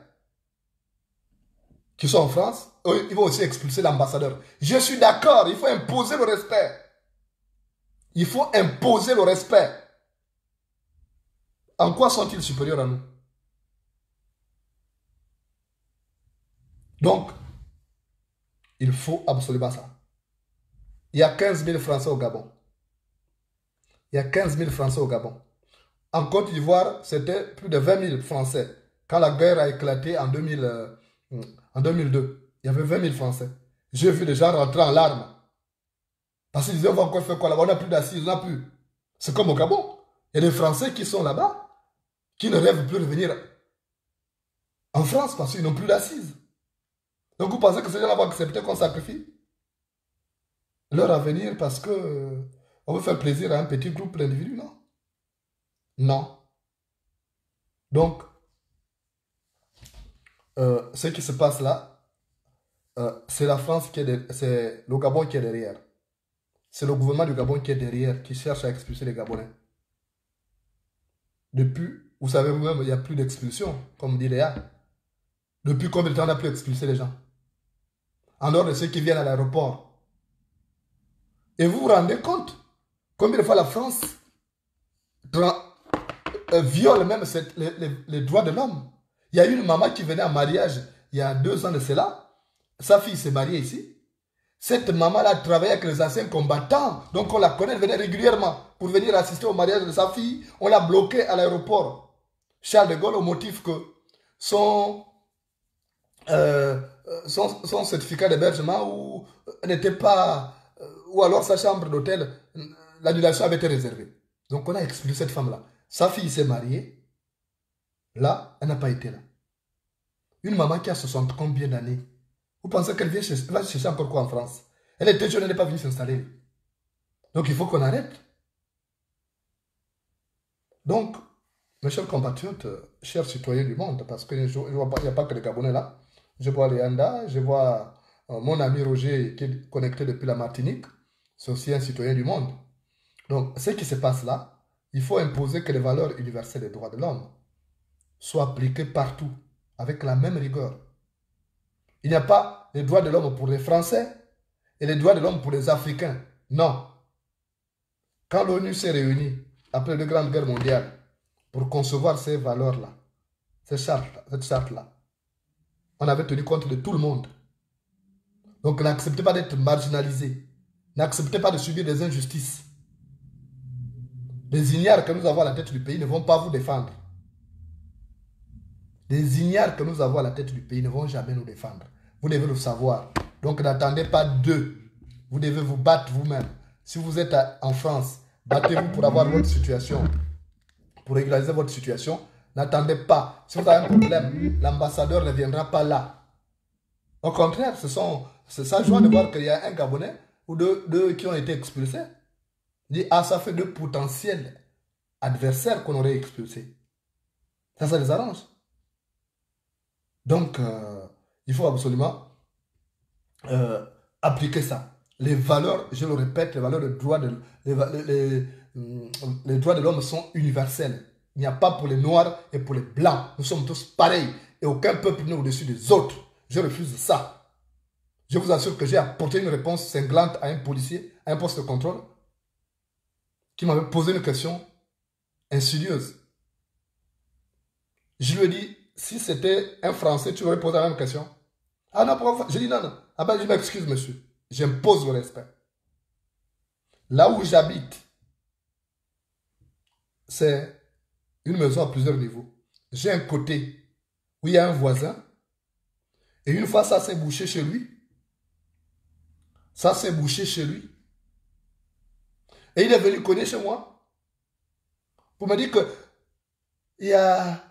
qui sont en France, eux, ils vont aussi expulser l'ambassadeur. Je suis d'accord, il faut imposer le respect. Il faut imposer le respect. En quoi sont-ils supérieurs à nous? Donc, il faut absolument ça. Il y a 15 000 Français au Gabon. Il y a 15 000 Français au Gabon. En Côte d'Ivoire, c'était plus de 20 000 Français Quand la guerre a éclaté en 2002, il y avait 20 000 Français. J'ai vu des gens rentrer en larmes. Parce qu'ils disaient, on va encore faire quoi là-bas? On n'a plus d'assises, on n'a plus. C'est comme au Gabon. Il y a des Français qui sont là-bas, qui ne rêvent plus de revenir en France parce qu'ils n'ont plus d'assises. Donc vous pensez que ces gens-là vont accepter qu'on sacrifie leur avenir parce que on veut faire plaisir à un petit groupe d'individus, non? Non. Donc, ce qui se passe là, c'est la France c'est le Gabon qui est derrière. C'est le gouvernement du Gabon qui est derrière, qui cherche à expulser les Gabonais. Depuis, vous savez vous-même, il n'y a plus d'expulsion, comme dit Léa. Depuis combien de temps on n'a plus expulsé les gens? En dehors de ceux qui viennent à l'aéroport. Et vous vous rendez compte combien de fois la France viole même les droits de l'homme. Il y a une maman qui venait en mariage il y a 2 ans de cela. Sa fille s'est mariée ici. Cette maman-là travaillait avec les anciens combattants. Donc on la connaît, elle venait régulièrement pour venir assister au mariage de sa fille. On l'a bloquée à l'aéroport Charles de Gaulle au motif que son, son certificat d'hébergement n'était pas... ou alors sa chambre d'hôtel, l'annulation avait été réservée. Donc on a expulsé cette femme-là. Sa fille s'est mariée. Là, elle n'a pas été là. Une maman qui a 60 combien d'années? Vous pensez qu'elle va chercher encore quoi en France? Elle était jeune, elle n'est pas venue s'installer. Donc il faut qu'on arrête. Donc, mes chers compatriotes, chers citoyens du monde, parce qu'il n'y a pas que les Gabonais là. Je vois Léanda, je vois mon ami Roger qui est connecté depuis la Martinique. C'est aussi un citoyen du monde. Donc, ce qui se passe là, il faut imposer que les valeurs universelles des droits de l'homme soient appliquées partout, avec la même rigueur. Il n'y a pas les droits de l'homme pour les Français et les droits de l'homme pour les Africains. Non. Quand l'ONU s'est réunie après les 2 grandes guerres mondiales pour concevoir ces valeurs-là, cette charte-là, on avait tenu compte de tout le monde. Donc n'acceptez pas d'être marginalisé. N'acceptez pas de subir des injustices. Les ignares que nous avons à la tête du pays ne vont pas vous défendre. Les ignares que nous avons à la tête du pays ne vont jamais nous défendre. Vous devez le savoir. Donc n'attendez pas d'eux. Vous devez vous battre vous-même. Si vous êtes en France, battez-vous pour avoir votre situation, pour régulariser votre situation. N'attendez pas. Si vous avez un problème, l'ambassadeur ne viendra pas là. Au contraire, c'est sa joie de voir qu'il y a un Gabonais ou deux qui ont été expulsés. Il dit, ah, ça fait 2 potentiels adversaires qu'on aurait expulsés. Ça les arrange. Donc, il faut absolument appliquer ça. Les valeurs, je le répète, les valeurs de droit les droits de l'homme sont universels. Il n'y a pas pour les noirs et pour les blancs. Nous sommes tous pareils. Et aucun peuple n'est au-dessus des autres. Je refuse ça. Je vous assure que j'ai apporté une réponse cinglante à un policier, à un poste de contrôle, qui m'avait posé une question insidieuse. Je lui ai dit, si c'était un Français, tu m'aurais posé la même question. Ah non, pourquoi? J'ai dit non, non. Ah ben, je m'excuse, monsieur. J'impose le respect. Là où j'habite, c'est une maison à plusieurs niveaux. J'ai un côté où il y a un voisin. Et une fois, ça s'est bouché chez lui. Ça s'est bouché chez lui. Et il est venu cogner chez moi. Pour me dire que il y a...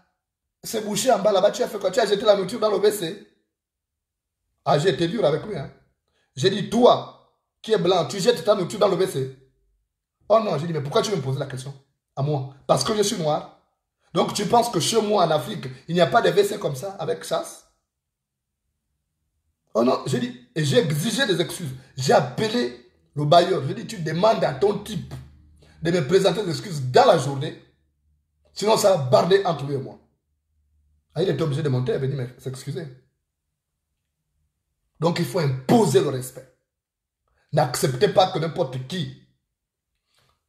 C'est bouché en bas là-bas. Tu as fait quoi? Tu as jeté la nourriture dans l'OBC. Ah, j'ai été dur avec lui. Hein. J'ai dit, toi, qui es blanc, tu jettes ta nourriture dans l'OBC. Oh non, j'ai dit, mais pourquoi tu veux me poser la question à moi? Parce que je suis noir. Donc tu penses que chez moi en Afrique, il n'y a pas de WC comme ça, avec chasse? Oh non, j'ai dit, et j'ai exigé des excuses. J'ai appelé le bailleur. J'ai dit, tu demandes à ton type de me présenter des excuses dans la journée. Sinon, ça va barder entre lui et moi. Ah, il était obligé de monter, il avait dit, mais s'excuser. Donc il faut imposer le respect. N'acceptez pas que n'importe qui.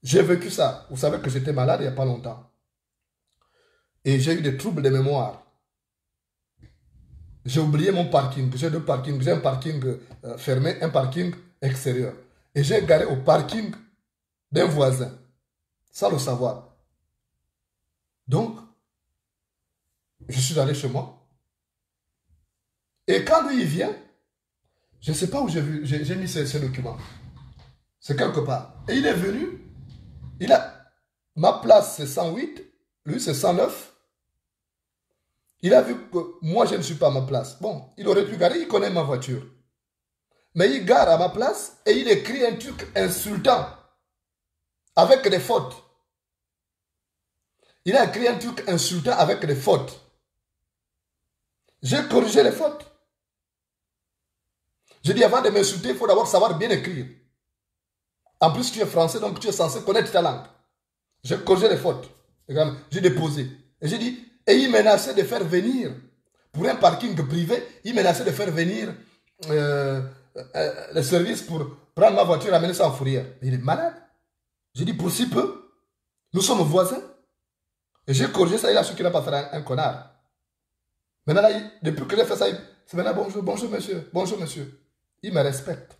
J'ai vécu ça. Vous savez que j'étais malade il n'y a pas longtemps. Et j'ai eu des troubles de mémoire. J'ai oublié mon parking. J'ai 2 parkings. J'ai un parking fermé, un parking extérieur. Et j'ai garé au parking d'un voisin. Sans le savoir. Donc, Je suis allé chez moi. Et quand lui, il vient, je ne sais pas où j'ai mis ces documents. C'est quelque part. Et il est venu. Il a... Ma place, c'est 108. Lui, c'est 109. Il a vu que moi, je ne suis pas à ma place. Bon, il aurait pu garer, il connaît ma voiture. Mais il gare à ma place et il écrit un truc insultant. Avec des fautes. Il a écrit un truc insultant avec des fautes. J'ai corrigé les fautes. Je dis avant de m'insulter, il faut d'abord savoir bien écrire. En plus, tu es français, donc tu es censé connaître ta langue. J'ai corrigé les fautes. J'ai déposé. Et j'ai dit, et il menaçait de faire venir, pour un parking privé, il menaçait de faire venir le service pour prendre ma voiture et amener ça en fourrière. Il est malade. J'ai dit, pour si peu, nous sommes voisins. Et j'ai corrigé ça, il a su qu'il n'a pas fait un connard. Maintenant, là, depuis que j'ai fait ça, c'est maintenant bonjour, bonjour monsieur, bonjour monsieur. Il me respecte.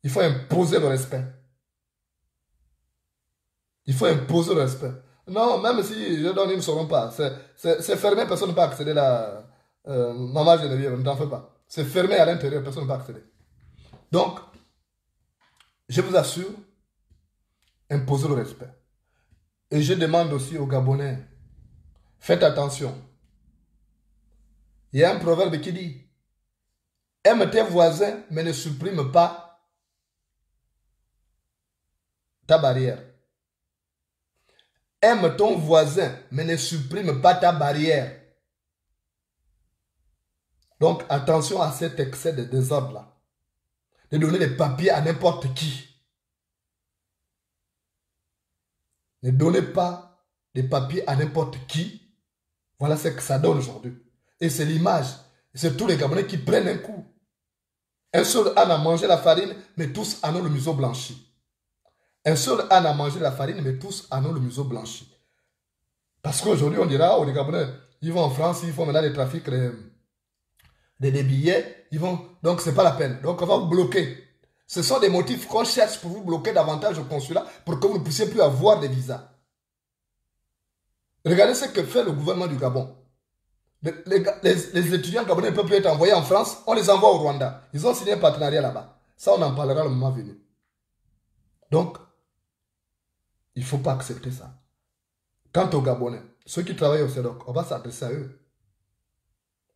Il faut imposer le respect. Il faut imposer le respect. Non, même si je donne, ils ne sauront pas. C'est fermé, personne ne peut accéder là. Maman Geneviève, ne t'en fais pas. C'est fermé à l'intérieur, personne ne peut accéder. Donc, je vous assure, imposez le respect. Et je demande aussi aux Gabonais, faites attention. Il y a un proverbe qui dit, aime tes voisins, mais ne supprime pas ta barrière. Aime ton voisin, mais ne supprime pas ta barrière. Donc, attention à cet excès de désordre-là. De donner des papiers à n'importe qui. Ne donnez pas des papiers à n'importe qui. Voilà ce que ça donne aujourd'hui. Et c'est l'image. C'est tous les Gabonais qui prennent un coup. Un seul âne a mangé la farine, mais tous en ont le museau blanchi. Un seul âne a mangé la farine, mais tous en ont le museau blanchi. Parce qu'aujourd'hui, on dira, oh, les Gabonais, ils vont en France, ils font maintenant des trafics des billets. Ils vont, donc, ce n'est pas la peine. Donc, on va vous bloquer. Ce sont des motifs qu'on cherche pour vous bloquer davantage au consulat, pour que vous ne puissiez plus avoir des visas. Regardez ce que fait le gouvernement du Gabon. Les étudiants gabonais ne peuvent plus être envoyés en France, on les envoie au Rwanda. Ils ont signé un partenariat là-bas. Ça, on en parlera le moment venu. Donc, il ne faut pas accepter ça. Quant aux Gabonais, ceux qui travaillent au CEDOC, on va s'adresser à eux.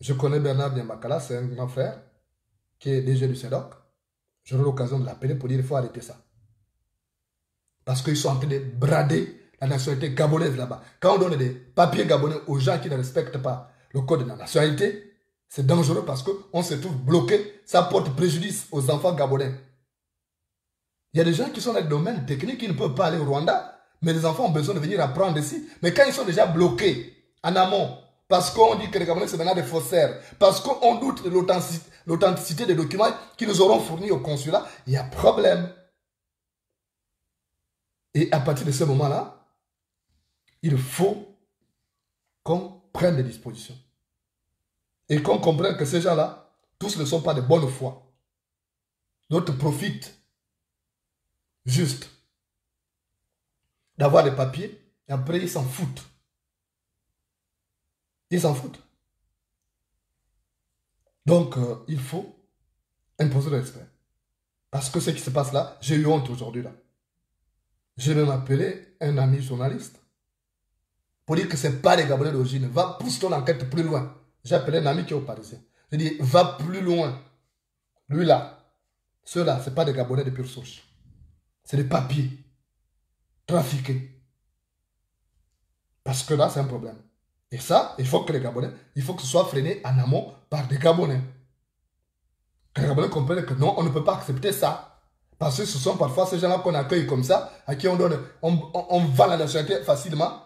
Je connais Bernard Niambakala, c'est un grand frère qui est DG du CEDOC. J'aurai l'occasion de l'appeler pour dire qu'il faut arrêter ça. Parce qu'ils sont en train de brader la nationalité gabonaise là-bas. Quand on donne des papiers gabonais aux gens qui ne respectent pas le code de la nationalité, c'est dangereux parce qu'on se trouve bloqué. Ça porte préjudice aux enfants gabonais. Il y a des gens qui sont dans le domaine technique qui ne peuvent pas aller au Rwanda, mais les enfants ont besoin de venir apprendre ici. Mais quand ils sont déjà bloqués en amont, parce qu'on dit que les Gabonais, c'est maintenant des faussaires, parce qu'on doute de l'authenticité des documents qu'ils nous auront fournis au consulat, il y a problème. Et à partir de ce moment-là, il faut qu'on prenne des dispositions. Et qu'on comprenne que ces gens-là, tous ne sont pas de bonne foi. D'autres profitent juste d'avoir des papiers et après ils s'en foutent. Ils s'en foutent. Donc, il faut imposer le respect. Parce que ce qui se passe là, j'ai eu honte aujourd'hui là. J'ai même appelé un ami journaliste pour dire que ce n'est pas des Gabonais d'origine. Va, pousse ton enquête plus loin. J'ai appelé un ami qui est au Parisien. J'ai dit, va plus loin. Lui là, ceux-là, ce n'est pas des Gabonais de pure souche. C'est des papiers trafiqués. Parce que là, c'est un problème. Et ça, il faut que les Gabonais, il faut que ce soit freiné en amont par des Gabonais. Que les Gabonais comprennent que non, on ne peut pas accepter ça. Parce que ce sont parfois ces gens-là qu'on accueille comme ça, à qui on donne, on vend la nationalité facilement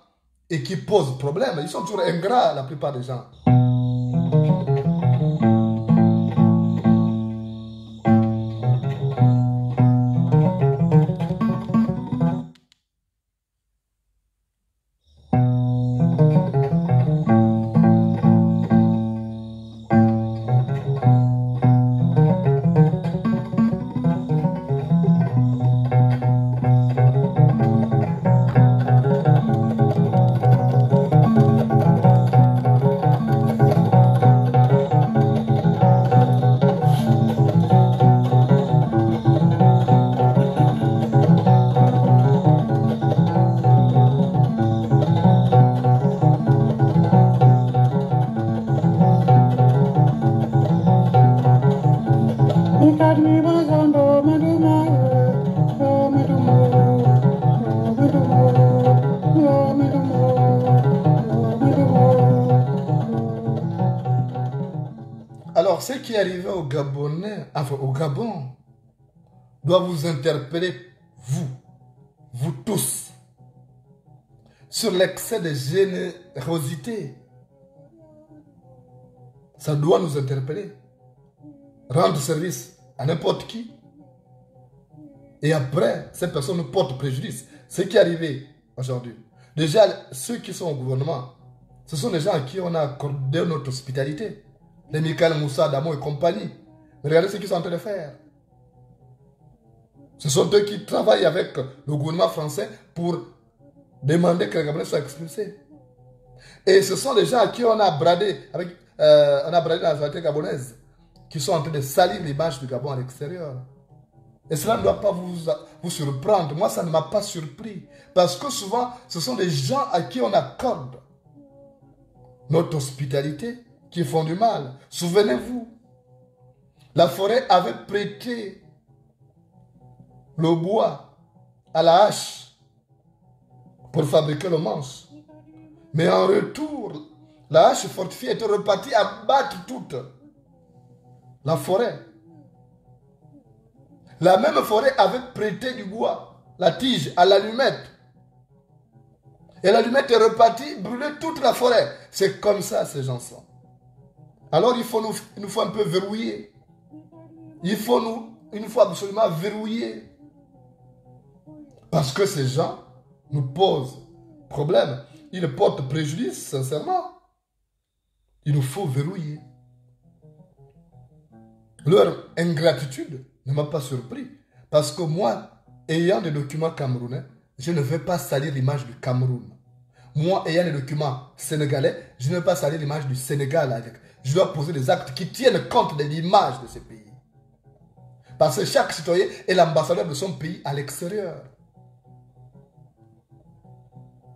et qui posent problème. Ils sont toujours ingrats, la plupart des gens. Alors, ce qui est arrivé aux Gabonais, enfin au Gabon, doit vous interpeller, vous tous, sur l'excès de générosité. Ça doit nous interpeller. Rendre service à n'importe qui. Et après, cette personne nous porte préjudice. Ce qui est arrivé aujourd'hui. Déjà, ceux qui sont au gouvernement, ce sont des gens à qui on a accordé notre hospitalité. Les Michael Moussa, Damo et compagnie. Regardez ce qu'ils sont en train de faire. Ce sont eux qui travaillent avec le gouvernement français pour demander que les Gabonais soient expulsés. Et ce sont des gens à qui on a bradé, on a bradé la société gabonaise, qui sont en train de salir l'image du Gabon à l'extérieur. Et cela ne doit pas vous surprendre. Moi, ça ne m'a pas surpris. Parce que souvent, ce sont des gens à qui on accorde notre hospitalité qui font du mal. Souvenez-vous, la forêt avait prêté le bois à la hache pour fabriquer le manche. Mais en retour, la hache fortifiée était repartie à battre toute la forêt. La même forêt avait prêté du bois, la tige, à l'allumette. Et l'allumette est repartie brûler toute la forêt. C'est comme ça, ces gens sont. Alors il nous faut un peu verrouiller. Il nous faut absolument verrouiller. Parce que ces gens nous posent problème. Ils portent préjudice, sincèrement. Il nous faut verrouiller. Leur ingratitude ne m'a pas surpris. Parce que moi, ayant des documents camerounais, je ne vais pas salir l'image du Cameroun. Moi, ayant des documents sénégalais, je ne vais pas salir l'image du Sénégal. Je dois poser des actes qui tiennent compte de l'image de ce pays. Parce que chaque citoyen est l'ambassadeur de son pays à l'extérieur.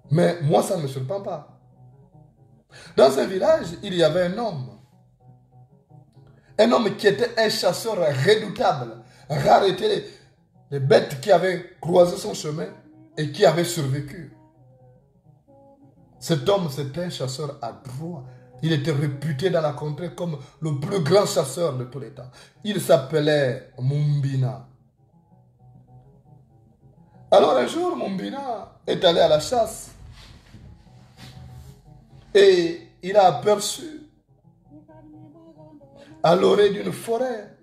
Mais moi, ça ne me surprend pas. Dans un village, il y avait un homme. Un homme qui était un chasseur redoutable. Rares étaient les bêtes qui avaient croisé son chemin et qui avaient survécu. Cet homme, c'était un chasseur adroit. Il était réputé dans la contrée comme le plus grand chasseur de tous les temps. Il s'appelait Mumbina. Alors un jour, Mumbina est allé à la chasse. Et il a aperçu à l'orée d'une forêt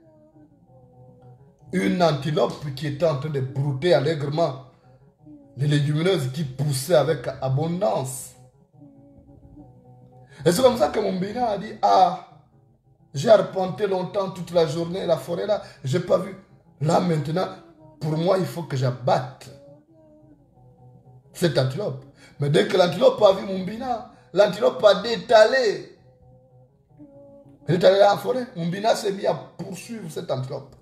une antilope qui était en train de brouter allègrement les légumineuses qui poussaient avec abondance. Et c'est comme ça que Mumbina a dit, ah, j'ai arpenté longtemps toute la journée la forêt là, je n'ai pas vu. Là maintenant, pour moi, il faut que j'abatte cette antilope. Mais dès que l'antilope a vu Mumbina, l'antilope a détalé. Elle est allée dans la forêt. Mumbina s'est mis à poursuivre cette antilope.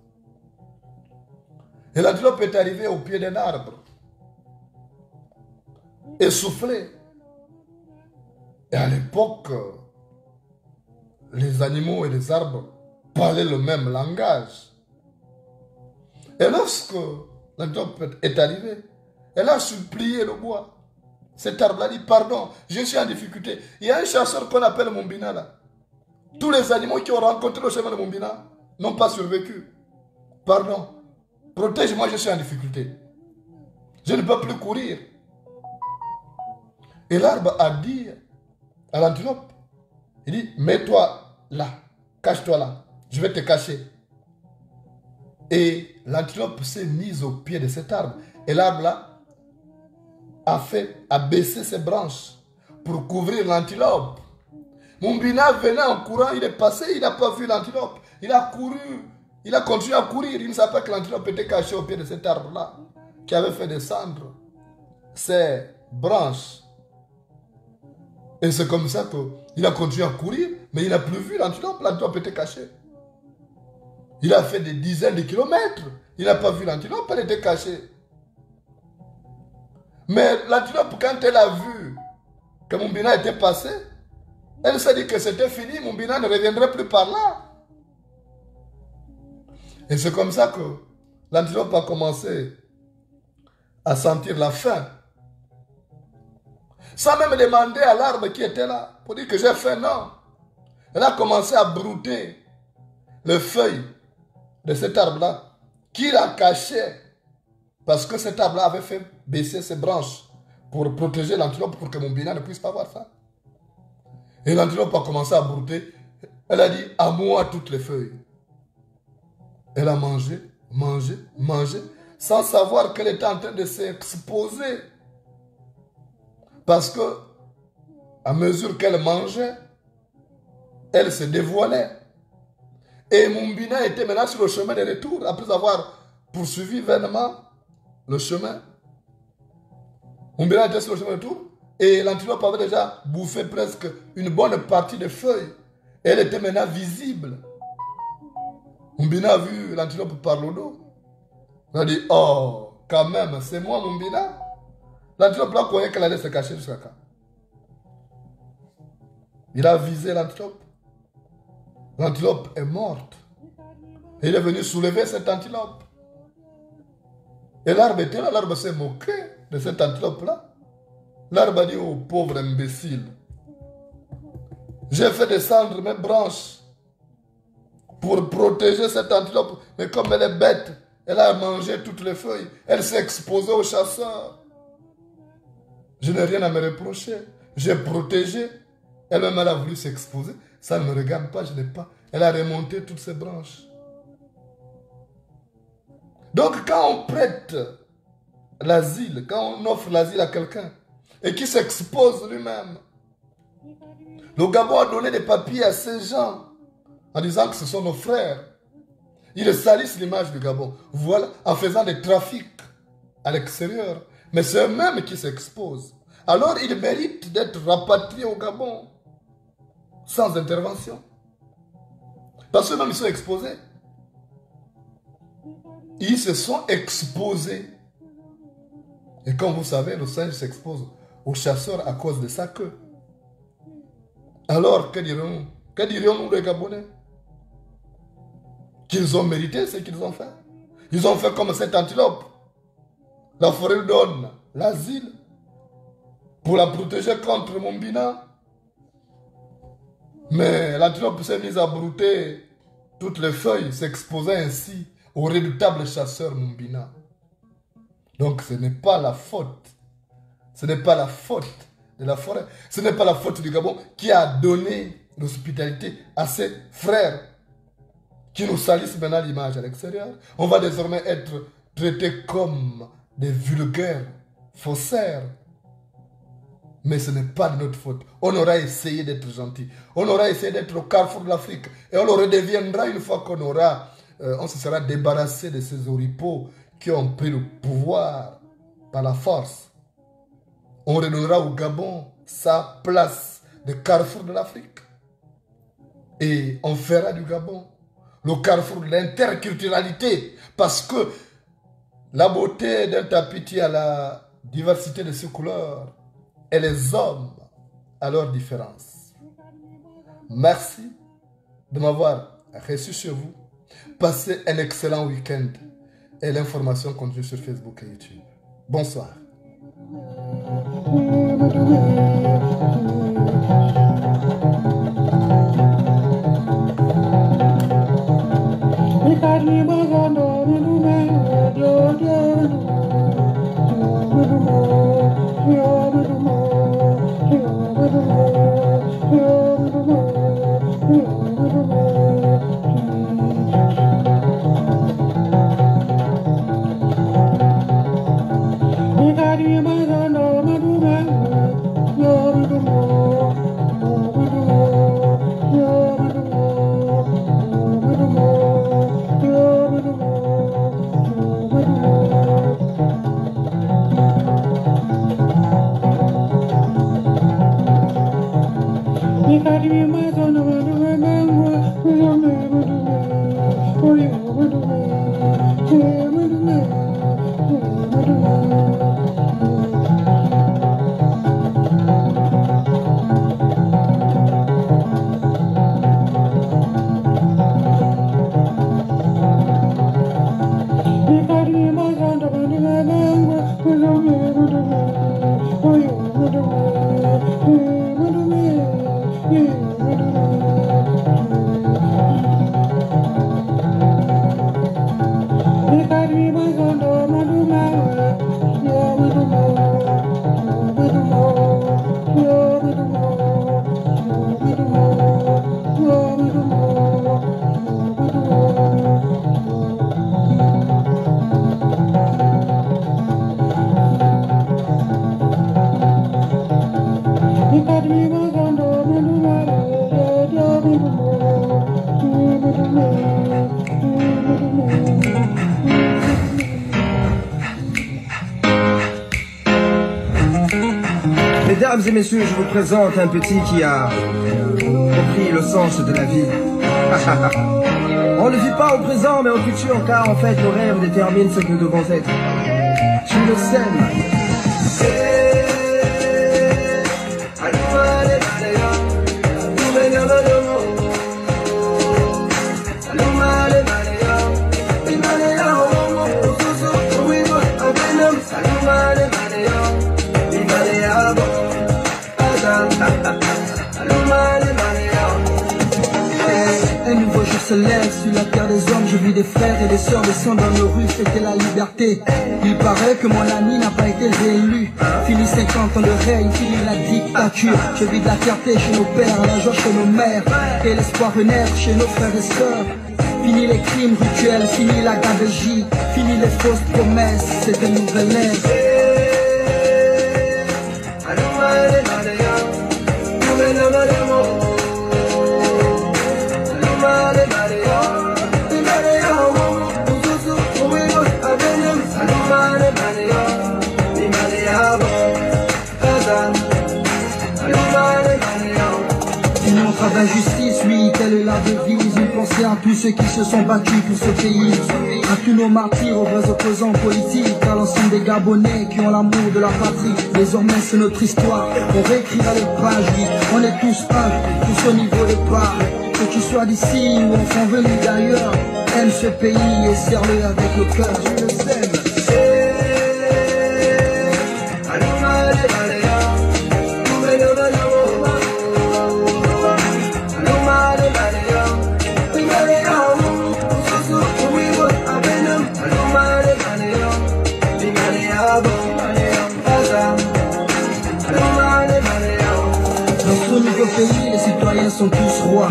Et l'antilope est arrivée au pied d'un arbre. Essoufflée. Et à l'époque, les animaux et les arbres parlaient le même langage. Et lorsque l'antilope est arrivée, elle a supplié le bois. Cet arbre a dit, pardon, je suis en difficulté. Il y a un chasseur qu'on appelle Mumbina là. Tous les animaux qui ont rencontré le chemin de Mumbina n'ont pas survécu. Pardon, protège-moi, je suis en difficulté. Je ne peux plus courir. Et l'arbre a dit à l'antilope, il dit, mets-toi là, cache-toi là, je vais te cacher. Et l'antilope s'est mise au pied de cet arbre. Et l'arbre là a baissé ses branches pour couvrir l'antilope. Mumbina venait en courant, il est passé, il n'a pas vu l'antilope. Il a couru, il a continué à courir. Il ne savait pas que l'antilope était caché au pied de cet arbre-là, qui avait fait descendre ses branches. Et c'est comme ça qu'il a continué à courir, mais il n'a plus vu l'antilope était cachée. Il a fait des dizaines de kilomètres, il n'a pas vu l'antilope, elle était cachée. Mais l'antilope, quand elle a vu que Mumbina était passé, elle s'est dit que c'était fini, Mumbina ne reviendrait plus par là. Et c'est comme ça que l'antilope a commencé à sentir la faim. Sans même demander à l'arbre qui était là, pour dire que j'ai faim, non. Elle a commencé à brouter les feuilles de cet arbre-là, qui la cachait, parce que cet arbre-là avait fait baisser ses branches pour protéger l'antilope, pour que Mumbina ne puisse pas voir ça. Et l'antilope a commencé à brouter. Elle a dit, à moi toutes les feuilles. Elle a mangé, mangé, mangé, sans savoir qu'elle était en train de s'exposer. Parce que, à mesure qu'elle mangeait, elle se dévoilait. Et Mumbina était maintenant sur le chemin de retour, après avoir poursuivi vainement le chemin. Mumbina était sur le chemin de retour, et l'antilope avait déjà bouffé presque une bonne partie des feuilles. Elle était maintenant visible. Mumbina a vu l'antilope par le dos. Elle a dit, oh, quand même, c'est moi Mumbina. L'antilope là croyait qu'elle allait se cacher jusqu'à quand. Il a visé l'antilope. L'antilope est morte. Et il est venu soulever cette antilope. Et l'arbre était là, l'arbre s'est moqué de cette antilope-là. L'arbre a dit, oh pauvre imbécile, j'ai fait descendre mes branches pour protéger cette antilope. Mais comme elle est bête, elle a mangé toutes les feuilles. Elle s'est exposée aux chasseurs. Je n'ai rien à me reprocher. J'ai protégé. Elle-même, elle a voulu s'exposer. Ça ne me regarde pas, je n'ai pas. Elle a remonté toutes ses branches. Donc, quand on prête l'asile, quand on offre l'asile à quelqu'un, et qui s'expose lui-même, le Gabon a donné des papiers à ces gens, en disant que ce sont nos frères. Ils salissent l'image du Gabon. Voilà, en faisant des trafics à l'extérieur. Mais c'est eux-mêmes qui s'exposent. Alors, ils méritent d'être rapatriés au Gabon, sans intervention. Parce qu'eux-mêmes, ils sont exposés. Ils se sont exposés. Et comme vous savez, le singe s'expose aux chasseurs à cause de sa queue. Alors, que dirons-nous? Que dirions-nous les Gabonais? Qu'ils ont mérité ce qu'ils ont fait. Ils ont fait comme cette antilope. La forêt donne l'asile pour la protéger contre Mumbina. Mais l'antilope s'est mise à brouter toutes les feuilles, s'exposant ainsi au redoutable chasseur Mumbina. Donc ce n'est pas la faute. Ce n'est pas la faute de la forêt. Ce n'est pas la faute du Gabon qui a donné l'hospitalité à ses frères qui nous salissent maintenant l'image à l'extérieur. On va désormais être traités comme des vulgaires faussaires. Mais ce n'est pas de notre faute. On aura essayé d'être gentil. On aura essayé d'être au carrefour de l'Afrique. Et on le redeviendra une fois qu'on aura... on se sera débarrassé de ces oripeaux qui ont pris le pouvoir par la force. On redonnera au Gabon sa place de carrefour de l'Afrique. Et on fera du Gabon le carrefour de l'interculturalité. Parce que la beauté d'un tapis tient à la diversité de ses couleurs et les hommes à leur différence. Merci de m'avoir reçu chez vous. Passez un excellent week-end. Et l'information continue sur Facebook et YouTube. Bonsoir. Mesdames et messieurs, je vous présente un petit qui a compris le sens de la vie. On ne vit pas au présent mais au futur, car en fait nos rêves déterminent ce que nous devons être. Tu le sais. Un nouveau jour se lève sur la terre des hommes. Je vis des frères et des sœurs descendre dans nos rues, fêter la liberté. Il paraît que mon ami n'a pas été réélu. Fini 50 ans de règne, fini la dictature. Je vis de la fierté chez nos pères, la joie chez nos mères, et l'espoir renaître chez nos frères et sœurs. Fini les crimes rituels, fini la gabegie, fini les fausses promesses, c'est une nouvelle ère. Une autre injustice, oui, telle est la devise. Une pensée à tous ceux qui se sont battus pour ce pays. À tous nos martyrs, aux vrais opposants politiques, à l'ensemble des Gabonais qui ont l'amour de la patrie. Désormais c'est notre histoire, on réécrira les pages, oui. On est tous un, tous au niveau des parts. Que tu sois d'ici ou enfin venu d'ailleurs, aime ce pays et serre-le avec le cœur. Je le sais. Dans ce nouveau pays, les citoyens sont tous rois.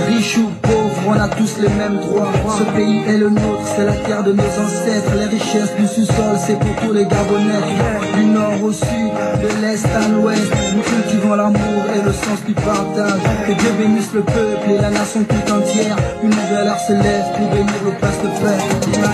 Riches ou pauvres, on a tous les mêmes droits. Ce pays est le nôtre, c'est la terre de nos ancêtres. Les richesses du sous-sol, c'est pour tous les Gabonais. Du nord au sud, de l'est à l'ouest, nous cultivons l'amour et le sens du partage. Que Dieu bénisse le peuple et la nation tout entière. Une nouvelle ère se lève pour bénir le place de paix.